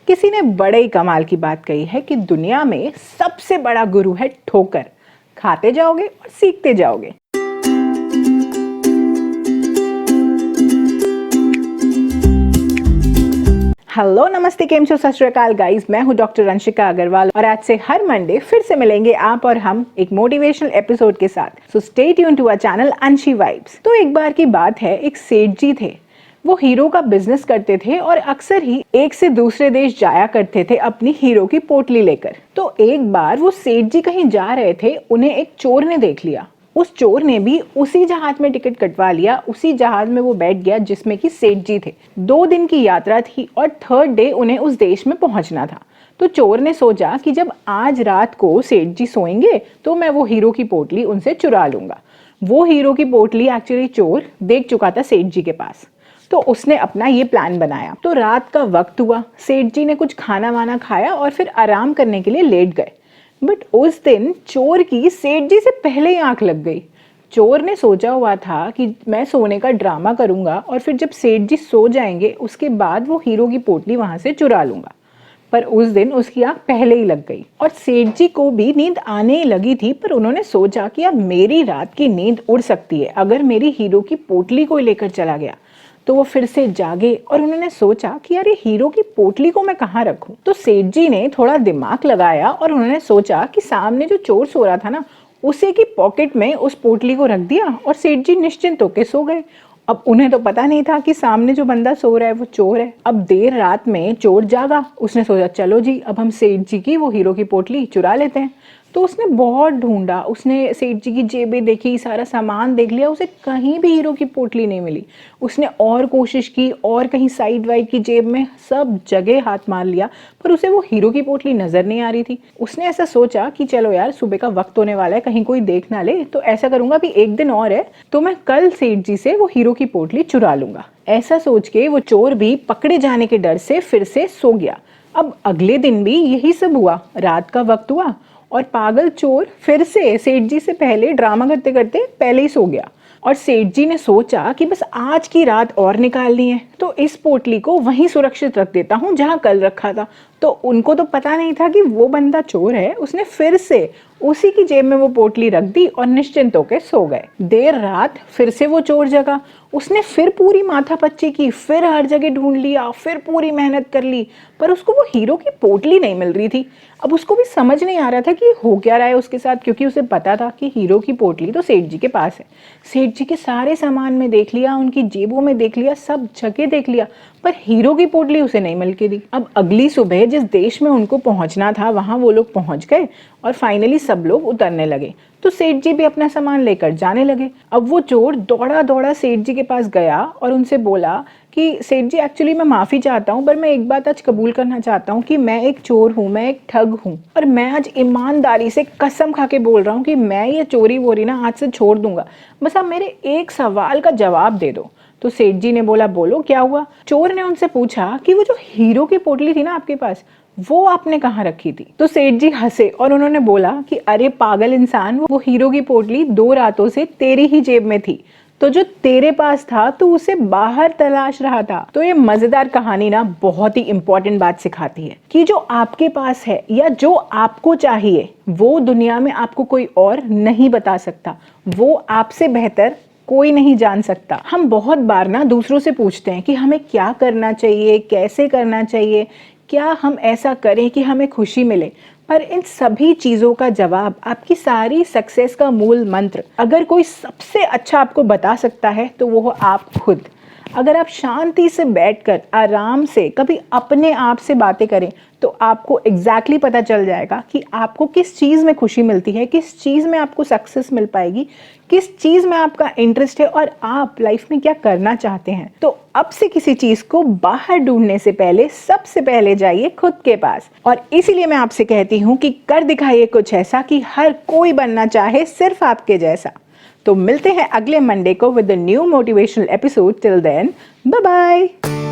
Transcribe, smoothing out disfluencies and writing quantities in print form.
किसी ने बड़े ही कमाल की बात कही है कि दुनिया में सबसे बड़ा गुरु है ठोकर। खाते जाओगे और सीखते जाओगे। हेलो, नमस्ते, केम छो, सत श्री अकाल गाइस। मैं हूं डॉक्टर अंशिका अग्रवाल और आज से हर मंडे फिर से मिलेंगे आप और हम एक मोटिवेशनल एपिसोड के साथ। So stay tune to our channel Anshi vibes. तो एक बार की बात है, एक सेठ जी थे। वो हीरो का बिजनेस करते थे और अक्सर ही एक से दूसरे देश जाया करते थे अपनी हीरो की पोटली लेकर। तो एक बार वो सेठ जी कहीं जा रहे थे, उन्हें एक चोर ने देख लिया। उस चोर ने भी उसी जहाज में टिकट कटवा लिया, उसी जहाज में वो बैठ गया जिसमें कि सेठ जी थे। 2 दिन की यात्रा थी और 3rd डे उन्हें उस देश में पहुंचना था। तो चोर ने सोचा कि जब आज रात को सेठ जी सोएंगे तो मैं वो हीरो की पोटली उनसे चुरा लूंगा। वो हीरो की पोटली एक्चुअली चोर देख चुका था सेठ जी के पास। तो उसने अपना ये प्लान बनाया। तो रात का वक्त हुआ, सेठ जी ने कुछ खाना वाना खाया और फिर आराम करने के लिए लेट गए। बट उस दिन चोर की सेठ जी से पहले ही आंख लग गई। चोर ने सोचा हुआ था कि मैं सोने का ड्रामा करूंगा और फिर जब सेठ जी सो जाएंगे उसके बाद वो हीरो की पोटली वहां से चुरा लूंगा। पर उस दिन उसकी आंख पहले ही लग गई और सेठ जी को भी नींद आने ही लगी थी। पर उन्होंने सोचा कि यार मेरी रात की नींद उड़ सकती है अगर मेरी हीरो की पोटली कोई लेकर चला गया। तो वो फिर से जागे और उन्होंने सोचा कि यार ये हीरो की पोटली को मैं कहाँ रखूं। तो सेठ जी ने थोड़ा दिमाग लगाया और उन्होंने सोचा कि सामने जो चोर सो रहा था ना, उसी की पॉकेट में उस पोटली को रख दिया और सेठ जी निश्चिंत होकर सो गए। अब उन्हें तो पता नहीं था कि सामने जो बंदा सो रहा है वो चोर है। अब देर रात में चोर जागा, उसने सोचा चलो जी अब हम सेठ जी की वो हीरो की पोटली चुरा लेते हैं। तो उसने बहुत ढूंढा, उसने सेठ जी की जेबें देखी, सारा सामान देख लिया, उसे कहीं भी हीरो की पोटली नहीं मिली। उसने और कोशिश की और कहीं साइड वाइड की जेब में सब जगह हाथ मार लिया, पर उसे वो हीरो की पोटली नजर नहीं आ रही थी। उसने ऐसा सोचा कि चलो यार सुबह का वक्त होने वाला है, कहीं कोई देख ना ले, तो ऐसा करूंगा अभी एक दिन और है तो मैं कल सेठ जी से वो हीरो की पोटली चुरा लूंगा। ऐसा सोच के वो चोर भी पकड़े जाने के डर से फिर से सो गया। अब अगले दिन भी यही सब हुआ। रात का वक्त हुआ और पागल चोर फिर से सेठ जी से पहले ड्रामा करते करते पहले ही सो गया। और सेठ जी ने सोचा कि बस आज की रात और निकालनी है तो इस पोटली को वहीं सुरक्षित रख देता हूँ जहाँ कल रखा था। तो उनको तो पता नहीं था कि वो बंदा चोर है। उसने फिर से उसी की जेब में वो पोटली रख दी और निश्चिंत होकर सो गए। देर रात फिर से वो चोर जगा, उसने फिर पूरी माथापच्ची की, फिर हर जगह ढूंढ लिया, फिर पूरी मेहनत कर ली, पर उसको वो हीरो की पोटली नहीं मिल रही थी। अब उसको भी समझ नहीं आ रहा था कि हो क्या रहा है उसके साथ, क्योंकि उसे पता था कि हीरो की पोटली तो सेठ जी के पास है। सेठ जी के सारे सामान में देख लिया, उनकी जेबों में देख लिया, सब जगह देख लिया, पर हीरो की पोटली उसे नहीं मिल के दी। अब अगली सुबह जिस देश में उनको पहुंचना था वहां वो लोग पहुंच गए और फाइनली सब लोग उतरने लगे। तो सेठ जी भी अपना सामान लेकर जाने लगे। अब वो चोर दौड़ा दौड़ा सेठ जी के पास गया और उनसे बोला कि सेठ जी एक्चुअली मैं माफ़ी चाहता हूँ, पर मैं एक बात आज कबूल करना चाहता हूँ कि मैं एक चोर हूँ, मैं एक ठग हूँ, और मैं आज ईमानदारी से कसम खा के बोल रहा हूँ कि मैं ये चोरी वोरी ना आज से छोड़ दूंगा, बस आप मेरे एक सवाल का जवाब दे दो। तो सेठ जी ने बोला बोलो क्या हुआ। चोर ने उनसे पूछा कि वो जो हीरो की पोटली थी ना आपके पास, वो आपने कहाँ रखी थी। तो सेठ जी हंसे और उन्होंने बोला कि अरे पागल इंसान, वो हीरो की पोटली 2 रातों से तेरी ही जेब में थी, तो जो तेरे पास था तो उसे बाहर तलाश रहा था। तो ये मजेदार कहानी ना बहुत ही इंपॉर्टेंट बात सिखाती है कि जो आपके पास है या जो आपको चाहिए वो दुनिया में आपको कोई और नहीं बता सकता, वो आपसे बेहतर कोई नहीं जान सकता। हम बहुत बार ना दूसरों से पूछते हैं कि हमें क्या करना चाहिए, कैसे करना चाहिए, क्या हम ऐसा करें कि हमें खुशी मिले, पर इन सभी चीज़ों का जवाब, आपकी सारी सक्सेस का मूल मंत्र अगर कोई सबसे अच्छा आपको बता सकता है तो वो हो आप खुद। अगर आप शांति से बैठकर आराम से कभी अपने आप से बातें करें तो आपको एग्जैक्टली पता चल जाएगा कि आपको किस चीज़ में खुशी मिलती है, किस चीज़ में आपको सक्सेस मिल पाएगी, किस चीज़ में आपका इंटरेस्ट है और आप लाइफ में क्या करना चाहते हैं। तो अब से किसी चीज़ को बाहर ढूंढने से पहले सबसे पहले जाइए खुद के पास। और इसीलिए मैं आपसे कहती हूँ कि कर दिखाइए कुछ ऐसा कि हर कोई बनना चाहे सिर्फ आपके जैसा। तो मिलते हैं अगले मंडे को with the new motivational episode. Till then bye bye.